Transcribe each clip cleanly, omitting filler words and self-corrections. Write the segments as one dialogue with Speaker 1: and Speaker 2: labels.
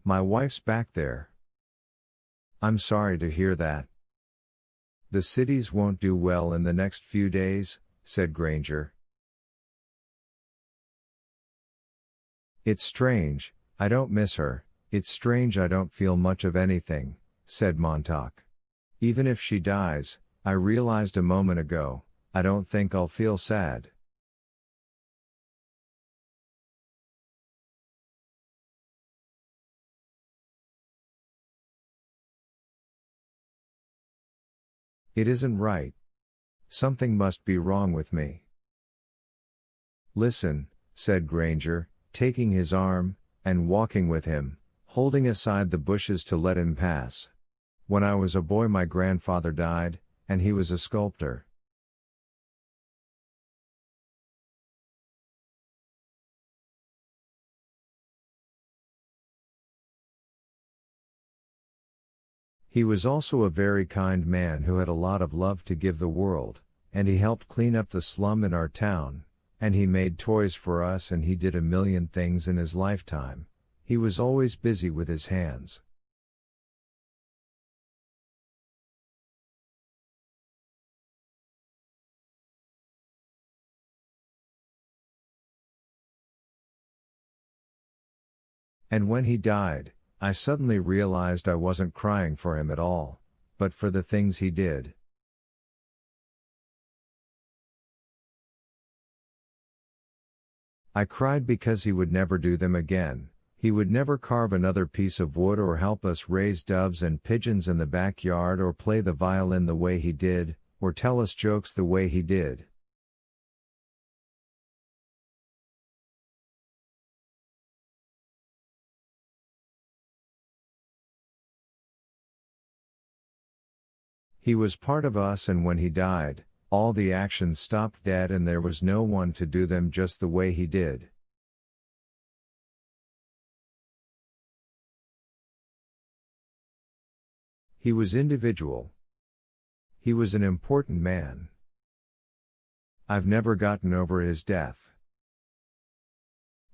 Speaker 1: My wife's back there. I'm sorry to hear that. The cities won't do well in the next few days, said Granger. It's strange, I don't miss her. It's strange I don't feel much of anything, said Montauk. Even if she dies, I realized a moment ago, I don't think I'll feel sad. It isn't right. Something must be wrong with me. Listen, said Granger, taking his arm, and walking with him, holding aside the bushes to let him pass. When I was a boy my grandfather died, and he was a sculptor. He was also a very kind man who had a lot of love to give the world, and he helped clean up the slum in our town, and he made toys for us and he did a million things in his lifetime. He was always busy with his hands. And when he died, I suddenly realized I wasn't crying for him at all, but for the things he did. I cried because he would never do them again. He would never carve another piece of wood or help us raise doves and pigeons in the backyard or play the violin the way he did, or tell us jokes the way he did. He was part of us, and when he died, all the actions stopped dead and there was no one to do them just the way he did. He was individual. He was an important man. I've never gotten over his death.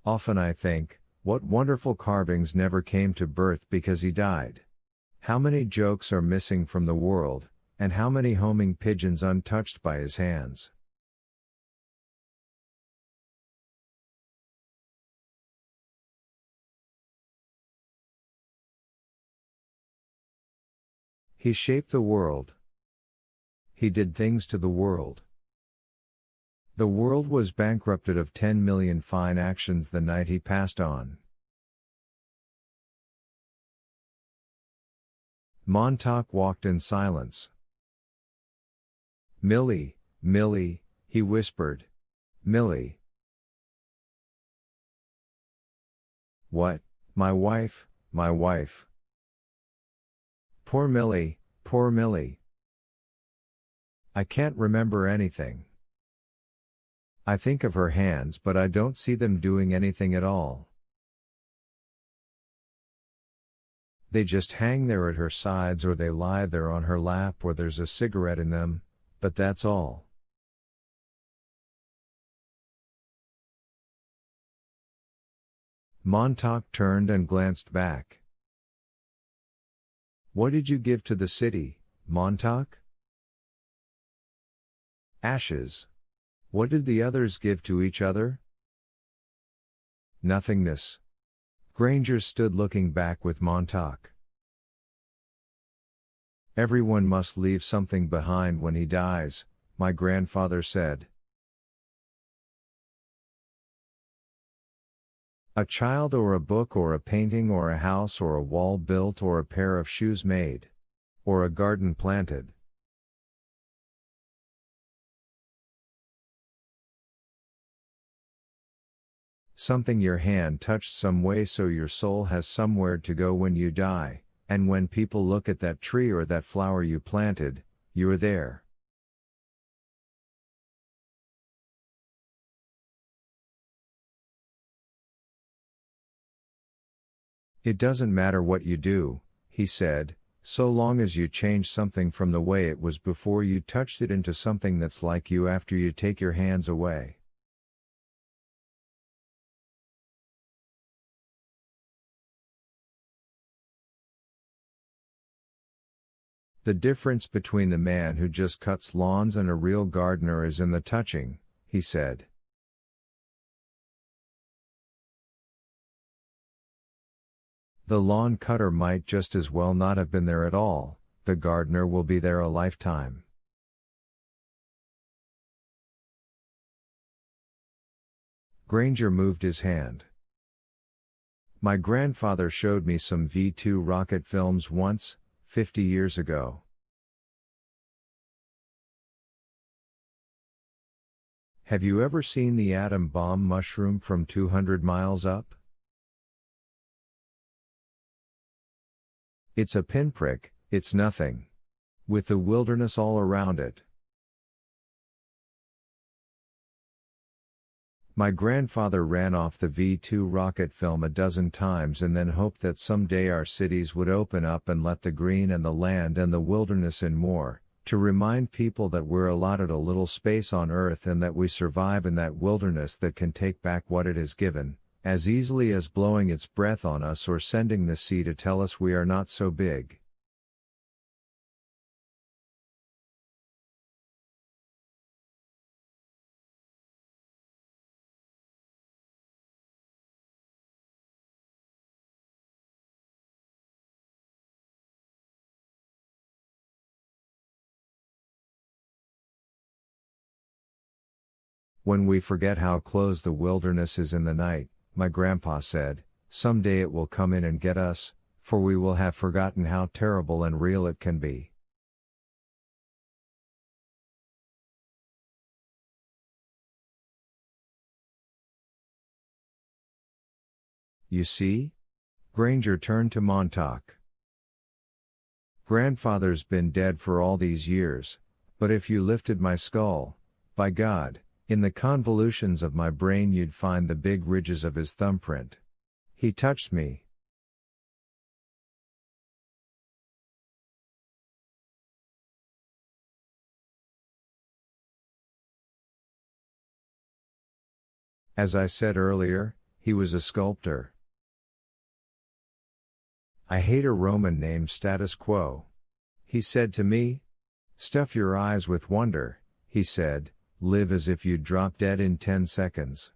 Speaker 1: Often I think, what wonderful carvings never came to birth because he died. How many jokes are missing from the world, and how many homing pigeons untouched by his hands. He shaped the world. He did things to the world. The world was bankrupted of 10 million fine actions the night he passed on. Montauk walked in silence. Millie, Millie, he whispered. Millie. What, my wife, my wife. Poor Millie, poor Millie. I can't remember anything. I think of her hands but I don't see them doing anything at all. They just hang there at her sides or they lie there on her lap or there's a cigarette in them, but that's all. Montauk turned and glanced back. What did you give to the city, Montauk? Ashes. What did the others give to each other? Nothingness. Granger stood looking back with Montauk. Everyone must leave something behind when he dies, my grandfather said. A child or a book or a painting or a house or a wall built or a pair of shoes made. Or a garden planted. Something your hand touched some way so your soul has somewhere to go when you die, and when people look at that tree or that flower you planted, you're there. It doesn't matter what you do, he said, so long as you change something from the way it was before you touched it into something that's like you after you take your hands away. The difference between the man who just cuts lawns and a real gardener is in the touching, he said. The lawn cutter might just as well not have been there at all, the gardener will be there a lifetime. Granger moved his hand. My grandfather showed me some V-2 rocket films once, 50 years ago. Have you ever seen the atom bomb mushroom from 200 miles up? It's a pinprick, it's nothing. With the wilderness all around it. My grandfather ran off the V-2 rocket film a dozen times and then hoped that someday our cities would open up and let the green and the land and the wilderness in more, to remind people that we're allotted a little space on Earth and that we survive in that wilderness that can take back what it has given, as easily as blowing its breath on us or sending the sea to tell us we are not so big. When we forget how close the wilderness is in the night, my grandpa said, someday it will come in and get us, for we will have forgotten how terrible and real it can be. You see? Granger turned to Montauk. Grandfather's been dead for all these years, but if you lifted my skull, by God, in the convolutions of my brain you'd find the big ridges of his thumbprint. He touched me. As I said earlier, he was a sculptor. I hate a Roman named status quo. He said to me. Stuff your eyes with wonder, he said. Live as if you'd drop dead in 10 seconds.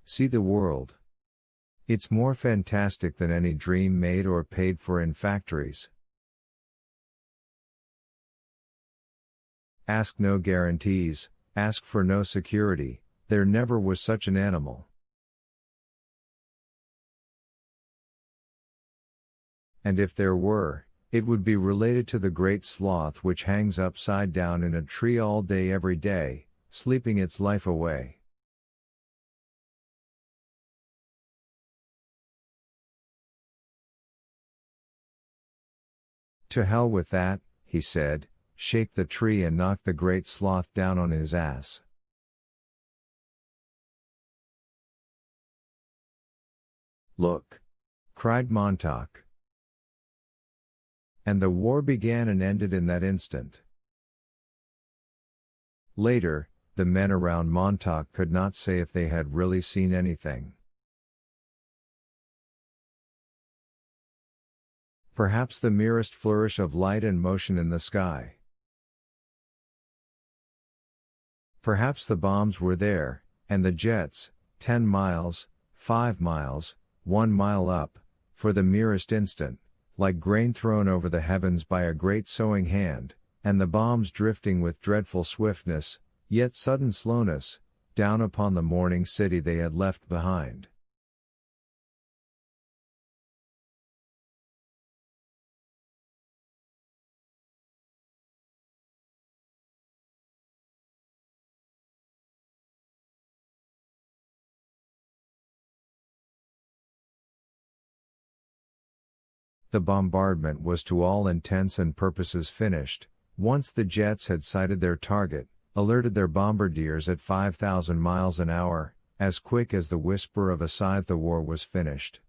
Speaker 1: See the world. It's more fantastic than any dream made or paid for in factories. Ask no guarantees, ask for no security, there never was such an animal. And if there were, it would be related to the great sloth which hangs upside down in a tree all day every day, sleeping its life away. To hell with that, he said, shake the tree and knock the great sloth down on his ass. Look! Cried Montauk. And the war began and ended in that instant. Later, the men around Montauk could not say if they had really seen anything. Perhaps the merest flourish of light and motion in the sky. Perhaps the bombs were there, and the jets, 10 miles, 5 miles, 1 mile up, for the merest instant, like grain thrown over the heavens by a great sowing hand, and the bombs drifting with dreadful swiftness, yet sudden slowness, down upon the morning city they had left behind. The bombardment was to all intents and purposes finished, once the jets had sighted their target, alerted their bombardiers at 5,000 miles an hour, as quick as the whisper of a scythe the war was finished.